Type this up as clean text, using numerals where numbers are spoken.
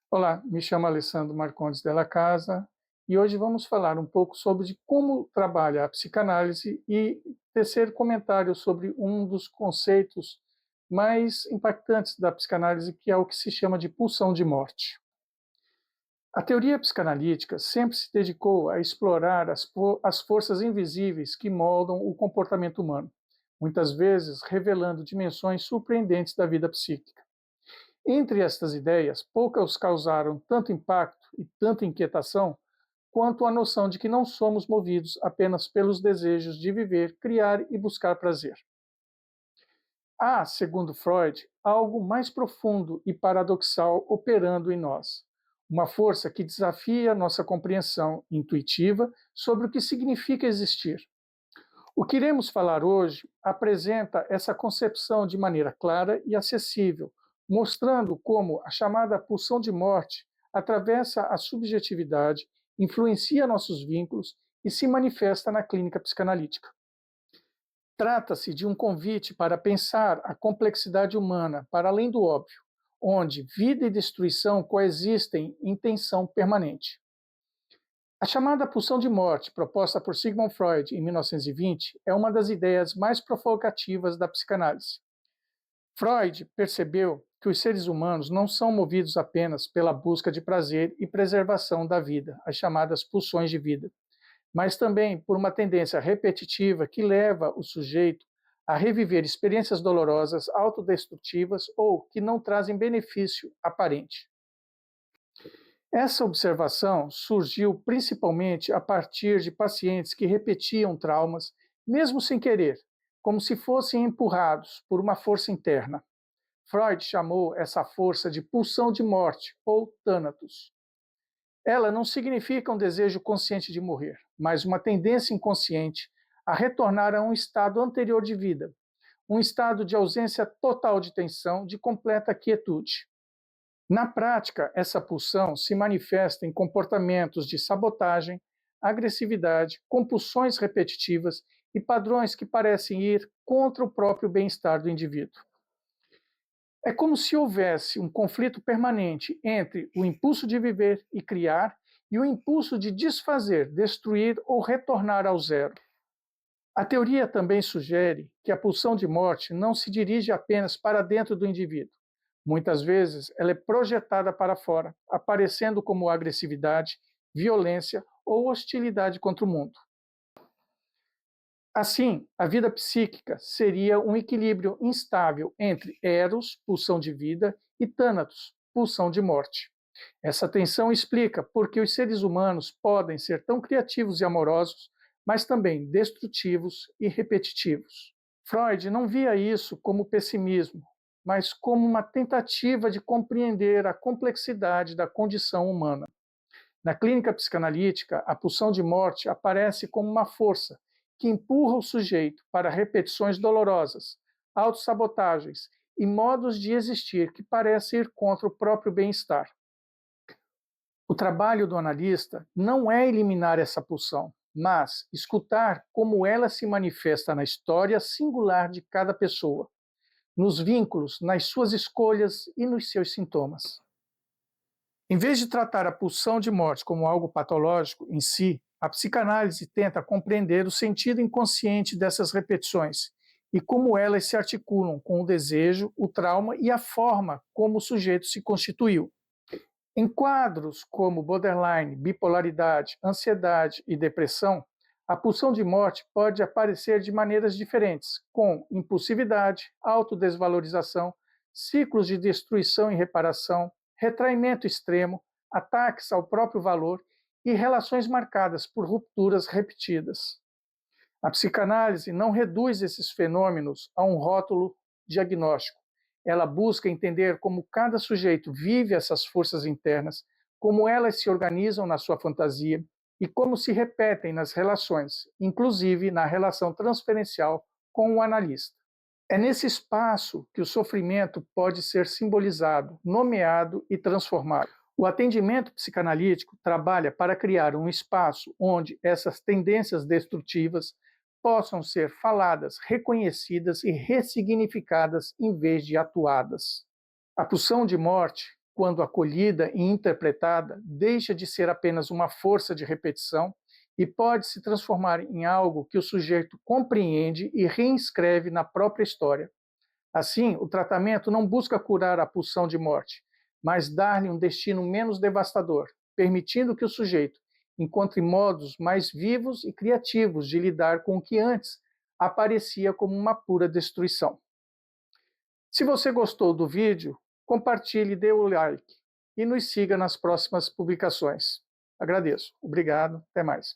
Olá, me chamo Alessandro Marcondes della Casa e hoje vamos falar um pouco sobre como trabalha a psicanálise e tecer comentários sobre um dos conceitos mais impactantes da psicanálise, que é o que se chama de pulsão de morte. A teoria psicanalítica sempre se dedicou a explorar as forças invisíveis que moldam o comportamento humano, muitas vezes revelando dimensões surpreendentes da vida psíquica. Entre estas ideias, poucas causaram tanto impacto e tanta inquietação quanto a noção de que não somos movidos apenas pelos desejos de viver, criar e buscar prazer. Há, segundo Freud, algo mais profundo e paradoxal operando em nós, uma força que desafia nossa compreensão intuitiva sobre o que significa existir. O que iremos falar hoje apresenta essa concepção de maneira clara e acessível, mostrando como a chamada pulsão de morte atravessa a subjetividade, influencia nossos vínculos e se manifesta na clínica psicanalítica. Trata-se de um convite para pensar a complexidade humana para além do óbvio, onde vida e destruição coexistem em tensão permanente. A chamada pulsão de morte, proposta por Sigmund Freud em 1920, é uma das ideias mais provocativas da psicanálise. Freud percebeu que os seres humanos não são movidos apenas pela busca de prazer e preservação da vida, as chamadas pulsões de vida, mas também por uma tendência repetitiva que leva o sujeito a reviver experiências dolorosas, autodestrutivas ou que não trazem benefício aparente. Essa observação surgiu principalmente a partir de pacientes que repetiam traumas, mesmo sem querer, como se fossem empurrados por uma força interna. Freud chamou essa força de pulsão de morte, ou thanatos. Ela não significa um desejo consciente de morrer, mas uma tendência inconsciente a retornar a um estado anterior de vida, um estado de ausência total de tensão, de completa quietude. Na prática, essa pulsão se manifesta em comportamentos de sabotagem, agressividade, compulsões repetitivas e padrões que parecem ir contra o próprio bem-estar do indivíduo. É como se houvesse um conflito permanente entre o impulso de viver e criar e o impulso de desfazer, destruir ou retornar ao zero. A teoria também sugere que a pulsão de morte não se dirige apenas para dentro do indivíduo. Muitas vezes, ela é projetada para fora, aparecendo como agressividade, violência ou hostilidade contra o mundo. Assim, a vida psíquica seria um equilíbrio instável entre eros, pulsão de vida, e thanatos, pulsão de morte. Essa tensão explica por que os seres humanos podem ser tão criativos e amorosos, mas também destrutivos e repetitivos. Freud não via isso como pessimismo, mas como uma tentativa de compreender a complexidade da condição humana. Na clínica psicanalítica, a pulsão de morte aparece como uma força que empurra o sujeito para repetições dolorosas, autossabotagens e modos de existir que parecem ir contra o próprio bem-estar. O trabalho do analista não é eliminar essa pulsão, mas escutar como ela se manifesta na história singular de cada pessoa, nos vínculos, nas suas escolhas e nos seus sintomas. Em vez de tratar a pulsão de morte como algo patológico em si, a psicanálise tenta compreender o sentido inconsciente dessas repetições e como elas se articulam com o desejo, o trauma e a forma como o sujeito se constituiu. Em quadros como borderline, bipolaridade, ansiedade e depressão, a pulsão de morte pode aparecer de maneiras diferentes, com impulsividade, autodesvalorização, ciclos de destruição e reparação, retraimento extremo, ataques ao próprio valor e relações marcadas por rupturas repetidas. A psicanálise não reduz esses fenômenos a um rótulo diagnóstico. Ela busca entender como cada sujeito vive essas forças internas, como elas se organizam na sua fantasia e como se repetem nas relações, inclusive na relação transferencial com o analista. É nesse espaço que o sofrimento pode ser simbolizado, nomeado e transformado. O atendimento psicanalítico trabalha para criar um espaço onde essas tendências destrutivas possam ser faladas, reconhecidas e ressignificadas em vez de atuadas. A pulsão de morte quando acolhida e interpretada, deixa de ser apenas uma força de repetição e pode se transformar em algo que o sujeito compreende e reescreve na própria história. Assim, o tratamento não busca curar a pulsão de morte, mas dar-lhe um destino menos devastador, permitindo que o sujeito encontre modos mais vivos e criativos de lidar com o que antes aparecia como uma pura destruição. Se você gostou do vídeo, compartilhe, dê o like e nos siga nas próximas publicações. Agradeço. Obrigado. Até mais.